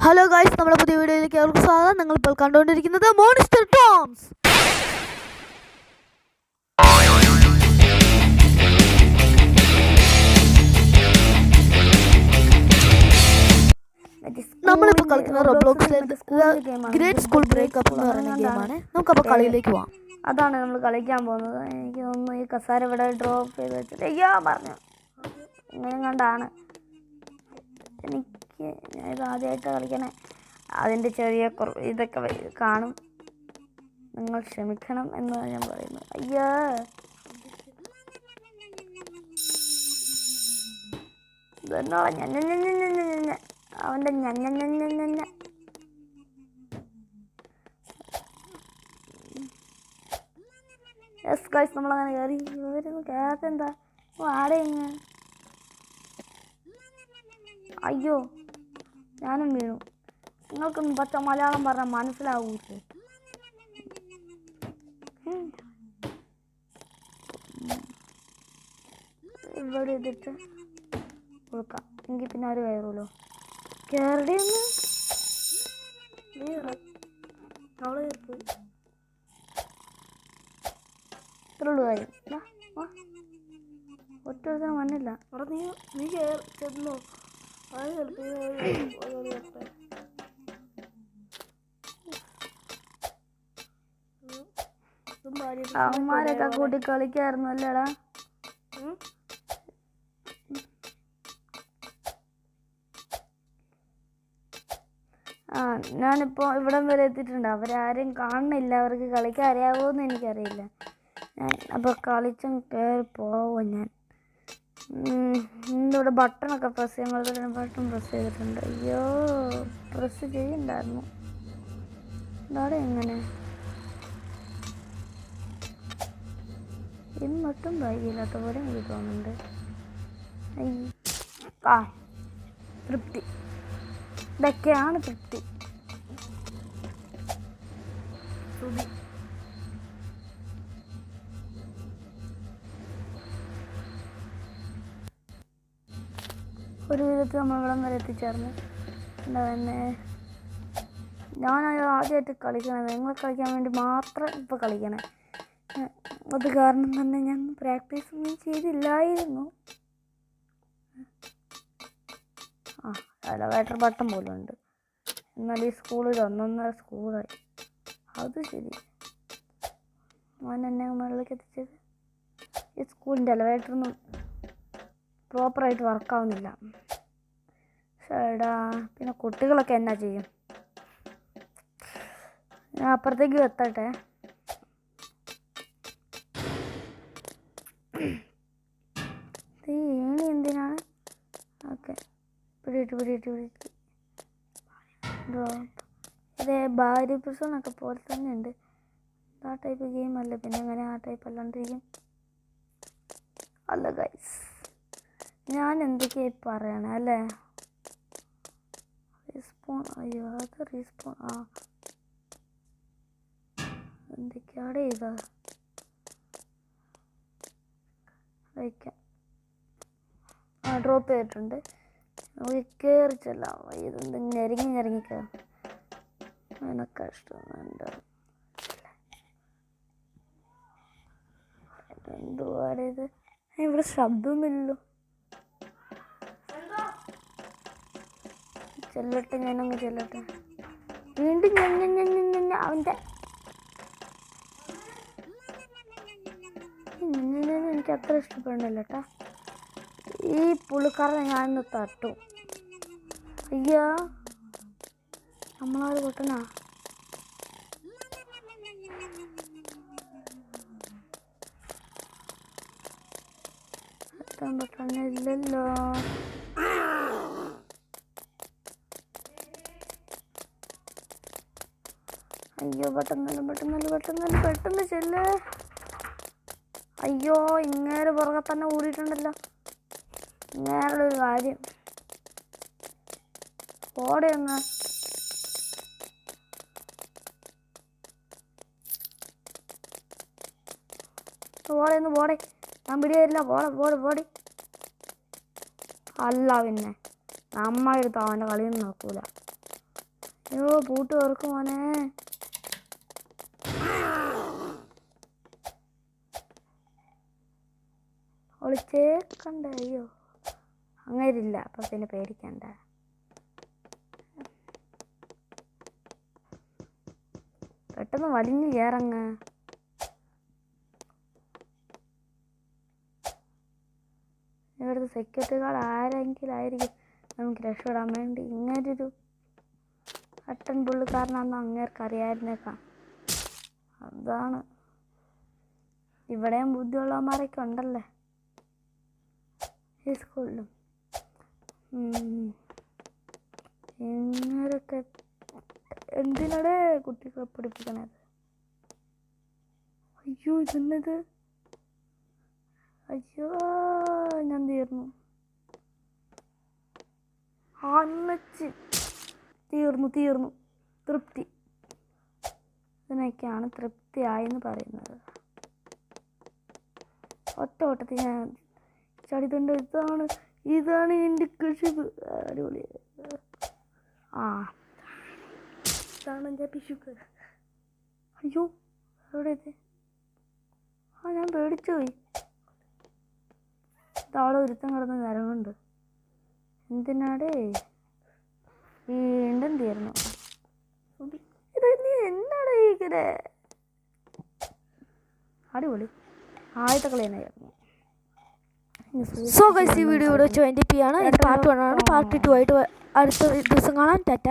Hello guys, നമ്മുടെ പുതിയ വീഡിയോയിലേക്ക് എല്ലാവർക്കും സ്വാഗതം. നിങ്ങളിപ്പോൾ കണ്ടുകൊണ്ടിരിക്കുന്നത് മോൺസ്റ്റർ ടോംസ്. നമ്മളിപ്പോൾ കളിക്കുന്ന റോബ്ലോക്സിലെ ഗ്രേറ്റ് സ്കൂൾ ബ്രേക്കപ്പ് എന്ന് പറയുന്ന ഗെയിമാണ്. നമുക്കപ്പോൾ കളിയിലേക്ക് പോവാം. അതാണ് നമ്മൾ കളിക്കാൻ പോകുന്നത്. എനിക്ക് തോന്നുന്നു ഈ കസാര ഇവിടെ ഡ്രോപ്പ് ചെയ്ത് വെച്ചിട്ട് അയ്യോ പറഞ്ഞു ഇങ്ങനെ കണ്ടാണ് എനിക്ക് ഞാൻ ഇത് ആദ്യമായിട്ട് കളിക്കണേ. അതിൻ്റെ ചെറിയ ഇതൊക്കെ കാണും, നിങ്ങൾ ക്ഷമിക്കണം എന്ന് ഞാൻ പറയുന്നു. അയ്യോ ഇതെന്നോ അവൻ്റെ ഞഞ്ഞ യെസ് ഗൈസ്, നമ്മളങ്ങനെ കയറി കേൾക്കെന്താ ആടെ ഇങ്ങ്. അയ്യോ ഞാനും വീണു. നിങ്ങൾക്കൊന്നും പച്ച മലയാളം പറഞ്ഞാൽ മനസ്സിലാവൂല്ലേ? ഇവിടെ ഇതിട്ട് കൊടുക്കാം എങ്കിൽ പിന്നെ ആര് കയറുമല്ലോ. കയറിയൊന്ന് ഇത്രയുള്ളൂ കാര്യം. ഒറ്റ ദിവസം മണ്ണില്ല. നീ ചെന്നോ? അവന്മാരൊക്കെ കൂട്ടി കളിക്കായിരുന്നു അല്ലേടാ. ഞാനിപ്പോൾ ഇവിടം വരെ എത്തിയിട്ടുണ്ട്. അവരാരും കാണുന്നില്ല. അവർക്ക് കളിക്കാൻ അറിയാവോന്ന് എനിക്കറിയില്ല. അപ്പോൾ കളിച്ചും കയറി പോവും ഞാൻ. ഇവിടെ ബട്ടണൊക്കെ പ്രസ് ചെയ്യാൻ ബട്ടൺ പ്രസ് ചെയ്തിട്ടുണ്ട്. അയ്യോ പ്രസ് ചെയ്യണ്ടായിരുന്നു. ഇതാടെ എങ്ങനെ ഇന്നൊട്ടും വൈകില്ലാത്ത പോലെ എനിക്ക് തോന്നുന്നുണ്ട്. തൃപ്തി, ഇതൊക്കെയാണ് തൃപ്തി. ഒരു വിധത്തിൽ നമ്മൾ ഇവിടം വരെ എത്തിച്ചേർന്നു. എന്താ തന്നെ ഞാൻ ആദ്യമായിട്ട് കളിക്കണത്. നിങ്ങൾ കളിക്കാൻ വേണ്ടി മാത്രം ഇപ്പോൾ കളിക്കണേ. അത് കാരണം തന്നെ ഞാൻ പ്രാക്ടീസ് ഒന്നും ചെയ്തില്ലായിരുന്നു. എലവേറ്റർ ബട്ടൺ പോലും ഉണ്ട്. എന്നാൽ ഈ സ്കൂളിൽ ഒന്നൊന്നര സ്കൂളായി. അത് ശരി, ഞാൻ എന്നെ മുകളിലേക്ക് എത്തിച്ചത്. ഈ സ്കൂളിൻ്റെ എലവേറ്ററൊന്നും പ്രോപ്പറായിട്ട് വർക്കാവുന്നില്ല. ചേടാ, പിന്നെ കുട്ടികളൊക്കെ എന്നാ ചെയ്യും? ഞാൻ അപ്പുറത്തേക്ക് എത്തട്ടെ. ഏണി എന്തിനാണ്? ഓക്കെ, പിടിയിട്ട് ഡ്രോപ്പ്. ഇതേ ഭാര്യ പ്രസവനൊക്കെ പോലെ തന്നെ ഉണ്ട്. ആ ടൈപ്പ് ഗെയിം അല്ല, പിന്നെ എങ്ങനെ ആ ടൈപ്പ് അല്ലാണ്ടിരിക്കും? അല്ല ഗൈസ്, ഞാൻ എന്തൊക്കെയായി പറയണേ അല്ലേ? റീസ്പോൺ, അയ്യോ അത് റീസ്പോൺ. എന്തൊക്കെയാടെ ഇതാ വയ്ക്കാം. ഡ്രോപ്പ് ചെയ്തിട്ടുണ്ട്. നമുക്ക് കയറി ചെല്ലാം. ഇതെന്ത് ഞെരങ്ങി കയറും. അതിനൊക്കെ ഇഷ്ടമുണ്ട്. എന്തുവാടെ ഇത്? ഇവിടെ ശബ്ദമൊന്നുമില്ലല്ലോ. ചെല്ലട്ടെ, ഞാനങ്ങ് ചെല്ലട്ടെ. വീണ്ടും അവൻ്റെ എനിക്ക് അത്ര ഇഷ്ടപ്പെടുന്നില്ല കേട്ടോ. ഈ പുള്ളിക്കാരനെ ഞാനിന്ന് തട്ടും. അയ്യോ നമ്മളാര് പൊട്ടനാ? എത്താൻ പറ്റണില്ലല്ലോ. അയ്യോ പെട്ടെന്ന് ചെല്ല്. അയ്യോ ഇങ്ങേരെ പുറകെ തന്നെ കൂടിയിട്ടുണ്ടല്ലോ. ഇങ്ങേരുടെ ഒരു കാര്യം പോടെ ഒന്ന്. പോടെ ഞാൻ പിടിയില്ല. പോടി. അല്ല പിന്നെ നമ്മളെടുത്ത് അവൻ്റെ കളിയൊന്നും നോക്കൂല. അയ്യോ പൂട്ട് തുറക്കും മോനെ. ഒളിച്ചേക്കണ്ട. അയ്യോ അങ്ങേരില്ല, അപ്പം പിന്നെ പേടിക്കണ്ട. പെട്ടെന്ന് വലിഞ്ഞു കയറങ്ങ്. ഇവിടുത്തെ സെക്യൂരിറ്റി ഗാർഡ് ആരെങ്കിലും ആയിരിക്കും നമുക്ക് രക്ഷപ്പെടാൻ വേണ്ടി. ഇങ്ങനൊരു അട്ടൻ പുള്ളിക്കാരനാണെന്ന് അങ്ങേർക്ക് അറിയായിരുന്നേക്കാം. അതാണ്. ഇവിടെയും ബുദ്ധിയുള്ളവന്മാരൊക്കെ ഉണ്ടല്ലേ ഈ സ്കൂളിലും. ഇങ്ങനൊക്കെ എന്തിനാടെ കുട്ടികളെ പഠിപ്പിക്കണത്? അയ്യോ ഇതെന്നത്? അയ്യോ ഞാൻ തീർന്നു. അന്നച്ച് തീർന്നു. തൃപ്തി. ഇതിനൊക്കെയാണ് തൃപ്തിയായെന്ന് പറയുന്നത്. ഒറ്റ ഓട്ടത്തിൽ ഞാൻ ചടിതുണ്ട്. ഇതാണ് എൻ്റെ കൃഷിപ്പ്. അടിപൊളി. ഇതാണ് എൻ്റെ പിശുക്ക്. അയ്യോ എവിടെ ഇത്? ഞാൻ പേടിച്ചു പോയി. താളെ ഒരുത്തം കിടന്ന് നിരങ്ങുണ്ട്. എന്തിനാടേ? വീണ്ടും തീർന്നു. ഇത് നീ എന്നാണ് ഇങ്ങനെ? അടിപൊളി. ആദ്യത്തെ കളി തന്നെയായിരുന്നു. സോ ഗൈസ്, ഈ വീഡിയോ ഇവിടെ വെച്ച് വൈൻഡപ്പ് ചെയ്യാണ്. ഇത് പാർട്ട് 1 ആണ്. പാർട്ട് 2 ആയിട്ട് അടുത്ത ദിവസം കാണാം. ടാറ്റ.